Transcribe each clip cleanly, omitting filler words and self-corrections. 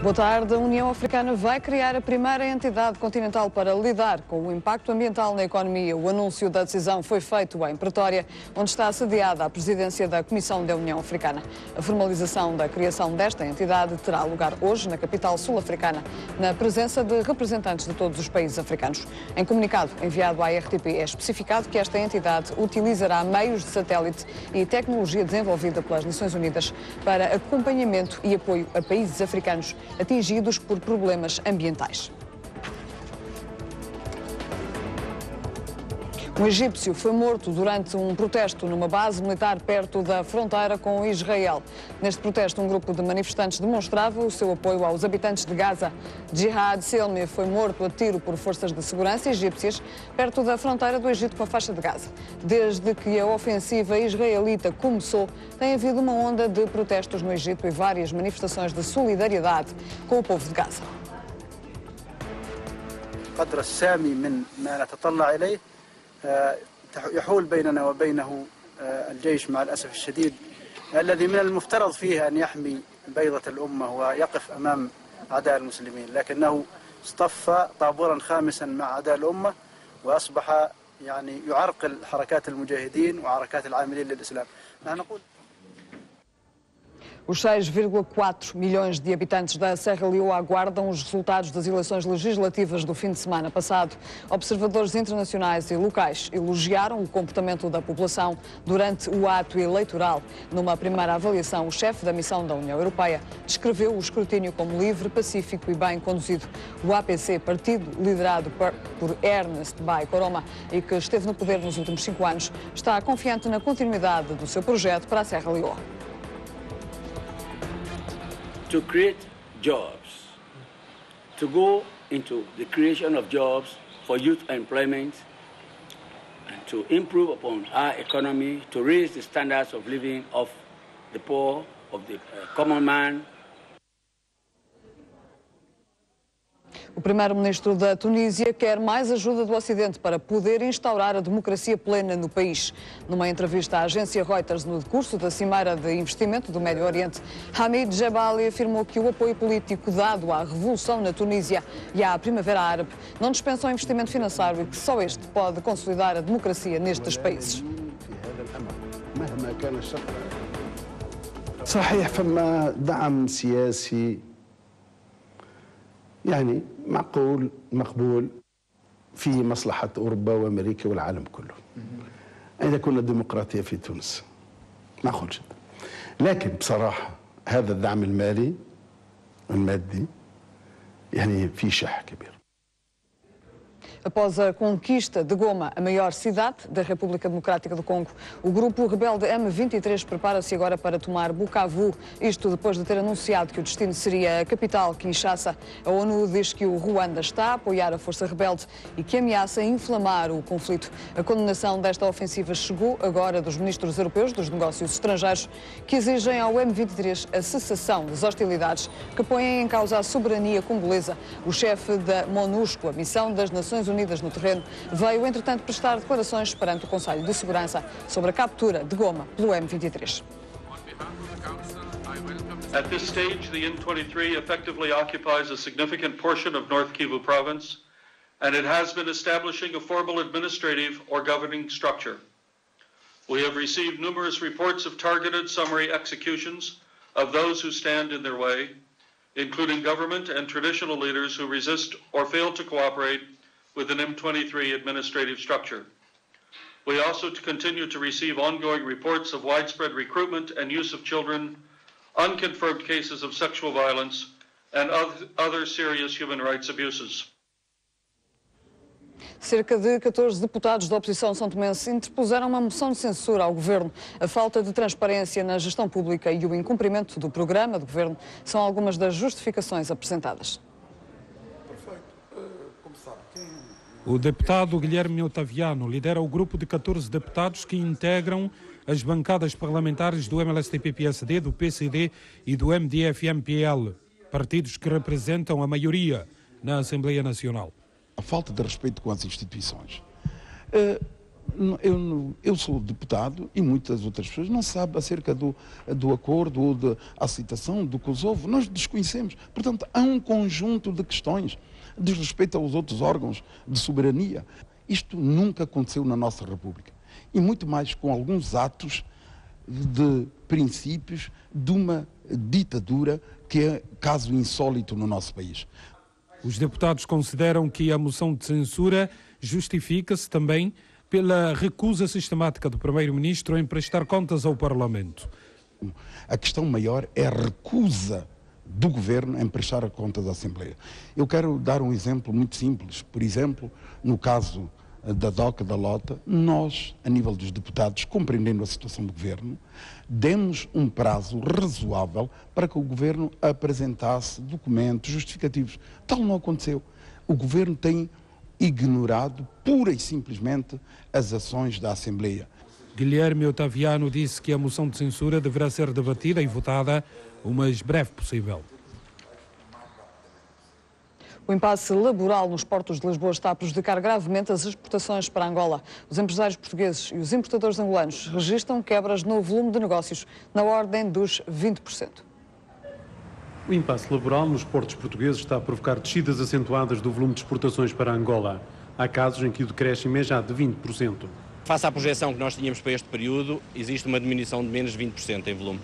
Boa tarde. A União Africana vai criar a primeira entidade continental para lidar com o impacto ambiental na economia. O anúncio da decisão foi feito em Pretória, onde está sediada a presidência da Comissão da União Africana. A formalização da criação desta entidade terá lugar hoje na capital sul-africana, na presença de representantes de todos os países africanos. Em comunicado enviado à RTP é especificado que esta entidade utilizará meios de satélite e tecnologia desenvolvida pelas Nações Unidas para acompanhamento e apoio a países africanos atingidos por problemas ambientais. Um egípcio foi morto durante um protesto numa base militar perto da fronteira com Israel. Neste protesto, um grupo de manifestantes demonstrava o seu apoio aos habitantes de Gaza. Jihad Selmi foi morto a tiro por forças de segurança egípcias perto da fronteira do Egito com a faixa de Gaza. Desde que a ofensiva israelita começou, tem havido uma onda de protestos no Egito e várias manifestações de solidariedade com o povo de Gaza. قدر السامي من ما نتطلع إليه يحول بيننا وبينه الجيش مع الأسف الشديد الذي من المفترض فيه أن يحمي بيضة الأمة ويقف أمام أعداء المسلمين، لكنه اصطف طابورا خامسا مع أعداء الأمة وأصبح يعرقل حركات المجاهدين وحركات العاملين للإسلام. نحن نقول Os 6,4 milhões de habitantes da Serra Leoa aguardam os resultados das eleições legislativas do fim de semana passado. Observadores internacionais e locais elogiaram o comportamento da população durante o ato eleitoral. Numa primeira avaliação, o chefe da missão da União Europeia descreveu o escrutínio como livre, pacífico e bem conduzido. O APC, partido liderado por Ernest Bai Koroma e que esteve no poder nos últimos 5 anos, está confiante na continuidade do seu projeto para a Serra Leoa. To create jobs, to go into the creation of jobs for youth employment, and to improve upon our economy, to raise the standards of living of the poor, of the common man. O primeiro-ministro da Tunísia quer mais ajuda do Ocidente para poder instaurar a democracia plena no país. Numa entrevista à agência Reuters no decurso da Cimeira de Investimento do Médio Oriente, Hamid Jebali afirmou que o apoio político dado à revolução na Tunísia e à Primavera Árabe não dispensa o investimento financeiro e que só este pode consolidar a democracia nestes países. صحيح فما دعم سياسي معقول مقبول في مصلحة أوروبا وأمريكا والعالم كله أن يكون الديمقراطية في تونس معقول جدا، لكن بصراحة هذا الدعم المادي في شح كبير. Após a conquista de Goma, a maior cidade da República Democrática do Congo, o grupo rebelde M23 prepara-se agora para tomar Bukavu, isto depois de ter anunciado que o destino seria a capital, Kinshasa. A ONU diz que o Ruanda está a apoiar a força rebelde e que ameaça inflamar o conflito. A condenação desta ofensiva chegou agora dos ministros europeus dos negócios estrangeiros, que exigem ao M23 a cessação das hostilidades que põem em causa a soberania congolesa. O chefe da MONUSCO, a missão das Nações Unidas no terreno, veio, entretanto, prestar declarações perante o Conselho de Segurança sobre a captura de Goma pelo M23. At this stage, the M23 effectively occupies a significant portion of North Kivu province, and it has been establishing a formal administrative or governing structure. We have received numerous reports of targeted summary executions of those who stand in their way, including government and traditional leaders who resist or fail to cooperate with an M23 administrative structure. We also continue to receive ongoing reports of widespread recruitment and use of children, unconfirmed cases of sexual violence, and other serious human rights abuses. Cerca de 14 deputados da oposição são-tomense interpuseram uma moção de censura ao governo. A falta de transparência na gestão pública e o incumprimento do programa de governo são algumas das justificações apresentadas. O deputado Guilherme Otaviano lidera o grupo de 14 deputados que integram as bancadas parlamentares do MLSTP-PSD, do PCD e do MDF-MPL, partidos que representam a maioria na Assembleia Nacional. A falta de respeito com as instituições. eu sou deputado e muitas outras pessoas não sabem acerca do acordo ou da aceitação do Kosovo. Nós desconhecemos. Portanto, há um conjunto de questões de respeito aos outros órgãos de soberania. Isto nunca aconteceu na nossa República. E muito mais com alguns atos de princípios de uma ditadura que é caso insólito no nosso país. Os deputados consideram que a moção de censura justifica-se também pela recusa sistemática do Primeiro-Ministro em prestar contas ao Parlamento. A questão maior é a recusa do Governo em prestar contas à Assembleia. Eu quero dar um exemplo muito simples. Por exemplo, no caso da DOCA, da Lota, nós, a nível dos deputados, compreendendo a situação do Governo, demos um prazo razoável para que o Governo apresentasse documentos justificativos. Tal não aconteceu. O Governo tem ignorado pura e simplesmente as ações da Assembleia. Guilherme Otaviano disse que a moção de censura deverá ser debatida e votada o mais breve possível. O impasse laboral nos portos de Lisboa está a prejudicar gravemente as exportações para Angola. Os empresários portugueses e os importadores angolanos registram quebras no volume de negócios na ordem dos 20%. O impasse laboral nos portos portugueses está a provocar descidas acentuadas do volume de exportações para Angola. Há casos em que o decréscimo é já de 20%. Face à projeção que nós tínhamos para este período, existe uma diminuição de menos 20% em volume.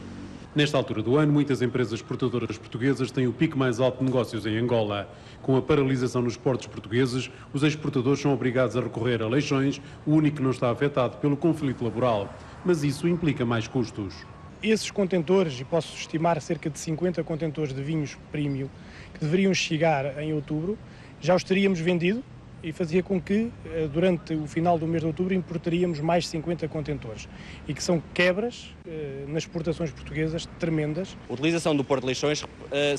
Nesta altura do ano, muitas empresas exportadoras portuguesas têm o pico mais alto de negócios em Angola. Com a paralisação nos portos portugueses, os exportadores são obrigados a recorrer a leilões, o único que não está afetado pelo conflito laboral. Mas isso implica mais custos. Esses contentores, e posso estimar cerca de 50 contentores de vinhos premium, que deveriam chegar em outubro, já os teríamos vendido e fazia com que, durante o final do mês de outubro, importaríamos mais 50 contentores. E que são quebras nas exportações portuguesas tremendas. A utilização do Porto de Leixões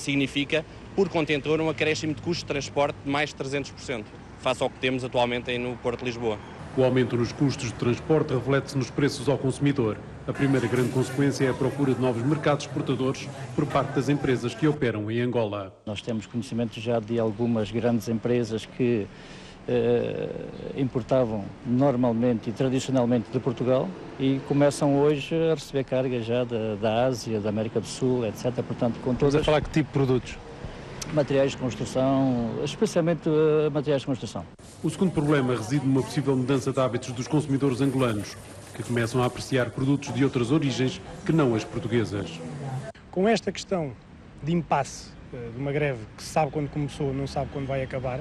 significa, por contentor, um acréscimo de custo de transporte de mais de 300%, face ao que temos atualmente no Porto de Lisboa. O aumento nos custos de transporte reflete-se nos preços ao consumidor. A primeira grande consequência é a procura de novos mercados exportadores por parte das empresas que operam em Angola. Nós temos conhecimento já de algumas grandes empresas que importavam normalmente e tradicionalmente de Portugal e começam hoje a receber cargas já da Ásia, da América do Sul, etc. Portanto, com todas... Estás a falar que tipo de produtos? Materiais de construção, especialmente materiais de construção. O segundo problema reside numa possível mudança de hábitos dos consumidores angolanos, que começam a apreciar produtos de outras origens que não as portuguesas. Com esta questão de impasse, de uma greve que se sabe quando começou, não sabe quando vai acabar,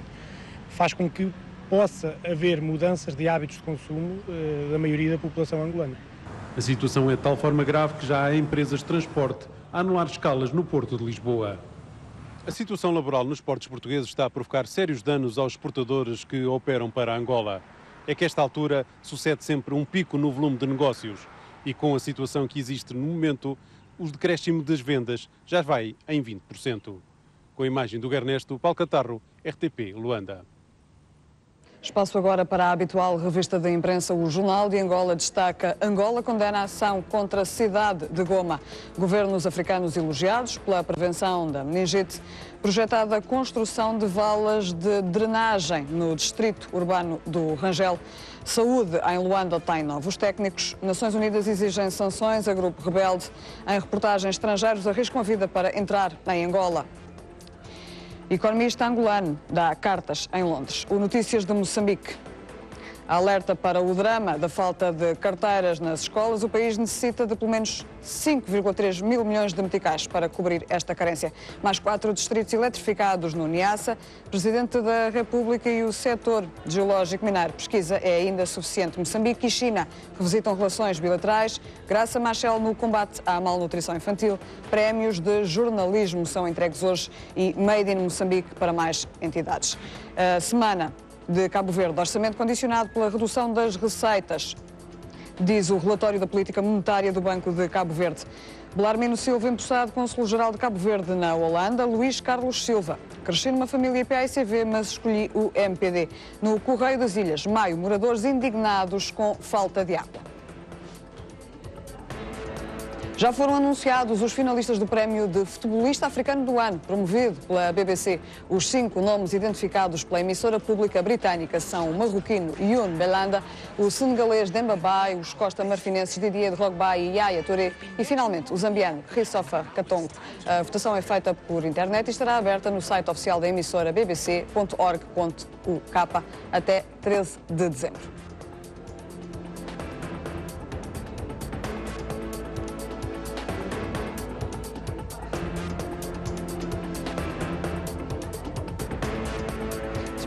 faz com que possa haver mudanças de hábitos de consumo da maioria da população angolana. A situação é de tal forma grave que já há empresas de transporte a anular escalas no Porto de Lisboa. A situação laboral nos portos portugueses está a provocar sérios danos aos exportadores que operam para Angola. É que a esta altura sucede sempre um pico no volume de negócios e com a situação que existe no momento, o decréscimo das vendas já vai em 20%. Com a imagem do Ernesto, Paulo Catarro, RTP, Luanda. Espaço agora para a habitual revista da imprensa. O Jornal de Angola destaca: Angola condena a ação contra a cidade de Goma. Governos africanos elogiados pela prevenção da meningite. Projetada a construção de valas de drenagem no distrito urbano do Rangel. Saúde em Luanda tem novos técnicos. Nações Unidas exigem sanções a grupo rebelde. Em reportagem, estrangeiros arriscam a vida para entrar em Angola. Economista angolano dá cartas em Londres. O Notícias de Moçambique alerta para o drama da falta de carteiras nas escolas. O país necessita de pelo menos 5,3 mil milhões de meticais para cobrir esta carência. Mais 4 distritos eletrificados no Niassa. Presidente da República e o setor geológico mineiro. Pesquisa é ainda suficiente. Moçambique e China revisitam relações bilaterais. Graça Machel no combate à malnutrição infantil. Prémios de jornalismo são entregues hoje e Made in Moçambique para mais entidades. A semana de Cabo Verde, orçamento condicionado pela redução das receitas, diz o relatório da política monetária do Banco de Cabo Verde. Belarmino Silva, empossado cônsul-geral de Cabo Verde na Holanda. Luís Carlos Silva, cresci numa família PAICV, mas escolhi o MPD. No Correio das Ilhas, maio, moradores indignados com falta de água. Já foram anunciados os finalistas do prémio de futebolista africano do ano, promovido pela BBC. Os 5 nomes identificados pela emissora pública britânica são o marroquino Youn Belanda, o senegalês Demba Ba, os costa-marfinenses Didier Drogba e Yaya Touré e, finalmente, o zambiano Christopher Katongo. A votação é feita por internet e estará aberta no site oficial da emissora bbc.org.uk até 13 de dezembro.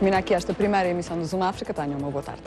Termina aqui esta primeira emissão do Zoom África. Tenham uma boa tarde.